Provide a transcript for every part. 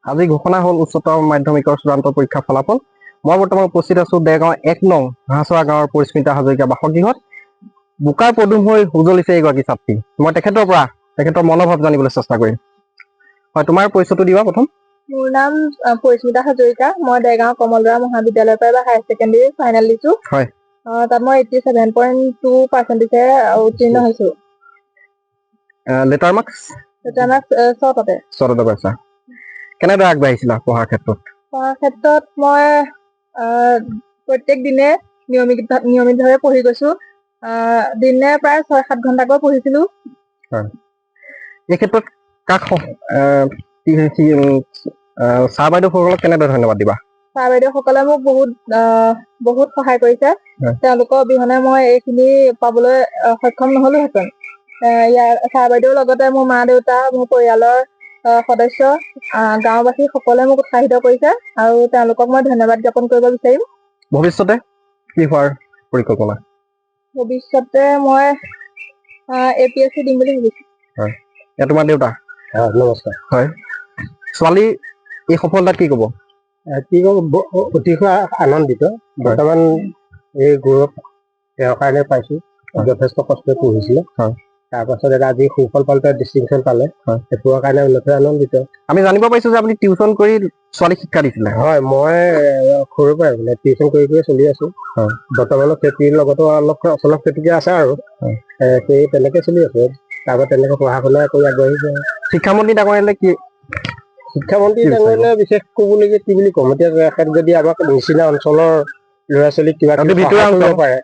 আজি ঘোষণা হ'ল উচ্চতৰ মাধ্যমিকৰ চূড়ান্ত পৰীক্ষা ফলাফল। মই বৰ্তমান উপস্থিত আছো দেৰগাঁও 1 নং হাঁহচৰা গাঁৱৰ পৰিস্মিতা হাজৰিকা বাসগৃহত। বোকাৰ পদুম হৈ উজলিছে এইগৰাকী ছাত্ৰী। মই তেখেতৰ মনোভাৱ জানিবলৈ চেষ্টা কৰিম। হয়, তোমাৰ পৰিচয়টো দিবা প্ৰথম। মোৰ নাম পৰিস্মিতা হাজৰিকা। মই দেৰগাঁও কমলদৰা মহাবিদ্যালয়ৰ পৰা হায়াৰ ছেকেণ্ডেৰী ফাইনেল দিছো। হয়, তাত মই 87.2% উত্তীৰ্ণ হৈছো। লেটাৰ মাৰ্কছ 6 পাইছা। কেনেদৰে আগবাঢ়িছিলা পঢ়াৰ ক্ষেত্ৰত? মই প্ৰত্যেক দিনে নিয়মিতভাৱে পঢ়ি গৈছো। দিনে প্ৰায় 6-7 ঘণ্টাকৈ পঢ়িছিলো। হয়, এই ক্ষেত্ৰত কাক ছাৰ বাইদেউসকলক কেনেদৰে ধন্যবাদ দিবা? ছাৰ বাইদেউসকলে মোক বহুত সহায় কৰিছে। তেওঁলোকৰ অবিহনে মই এইখিনি পাবলৈ সক্ষম নহলোহেঁতেন। ইয়াৰ ছাৰ বাইদেউৰ লগতে মোৰ মা দেউতা, মোৰ পৰিয়ালৰ সদস্য, গাঁওবাসী সকলোৱে মোক উৎসাহিত কৰিছে আৰু তেওঁলোকক মই ধন্যবাদ জ্ঞাপন কৰিব বিচাৰিম। ভৱিষ্যতে কি হোৱাৰ পৰিকল্পনা? ভৱিষ্যতে মই APSC দিম বুলি ভাবিছো। হয়, এয়া তোমাৰ দেউতা? নমস্কাৰ। হয়, ছোৱালী এই সফলতাত কি ক'ব? অতিশয় আনন্দিত। বৰ্তমান এই গৌৰৱ তেওঁৰ কাৰণে পাইছো। যথেষ্ট কষ্ট পঢ়িছিলে। তাৰপাছত আজি সুফল পালে, ডিষ্টিংশ্যন পালে। সেইটোৰ কাৰণে অতিশয় আনন্দিত। আমি জানিব পাৰিছো যে আপুনি টিউচন কৰি ছোৱালীক শিক্ষা দিছিলে। হয়, মই সৰুৰ পৰাই টিউচন কৰি চলি আছো। বৰ্তমানৰ খেতিৰ লগতো অলপ খেতিকে আছে আৰু সেই তেনেকে চলি আছে। তাৰপৰা তেনেকে পঢ়া শুনা কৰি আগবাঢ়িছে। শিক্ষামন্ত্ৰী ডাঙৰীয়ালে কি? শিক্ষামন্ত্ৰী ডাঙৰীয়ালে বিশেষ ক'বলগীয়া কি বুলি ক'ম, এতিয়া যদি আমাক নিচিনা অঞ্চলৰ ল'ৰা ছোৱালীক কিবা সহায় কৰিব পাৰে,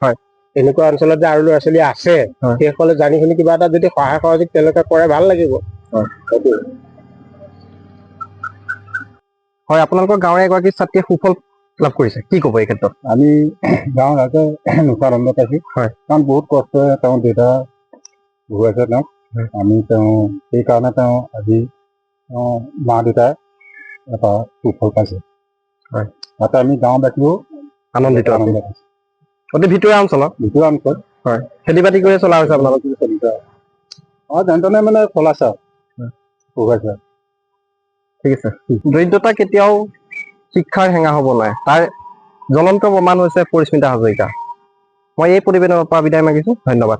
এনেকুৱা অঞ্চলত যে আৰু ল'ৰা ছোৱালী আছে, সেইসকলে জানি শুনি কিবা এটা যদি সহায় সহযোগ তেওঁলোকে কৰে ভাল লাগিব। হয়, আপোনালোকৰ গাঁৱৰে এগৰাকী ছাত্ৰীয়ে সুফল লাভ কৰিছে, কি ক'ব এই ক্ষেত্ৰত? আমি গাঁৱৰ ৰাইজে আনন্দ পাইছো। হয়, কাৰণ বহুত কষ্টৰে তেওঁৰ দেউতা ঘূৰাইছে তেওঁক। আমি সেইকাৰণে আজি মা দেউতাই এটা সুফল পাইছে। হয়, তাতে আমি গাঁওবাসীও আনন্দিত পাইছো। অতি ভিতৰুৱা অঞ্চল। হয়, খেতি বাতি কৰি চলা হৈছে আপোনালোক? যেনে তেনে মানে চলাইছে আৰু পঢ়ুৱাইছে। ঠিক আছে। দৰিদ্ৰতা কেতিয়াও শিক্ষাৰ হেঙা হ'ব নোৱাৰে, তাৰ জ্বলন্ত প্ৰমাণ হৈছে পৰিস্মিতা হাজৰিকা। মই এই প্ৰতিবেদনৰ পৰা বিদায় মাগিছো। ধন্যবাদ।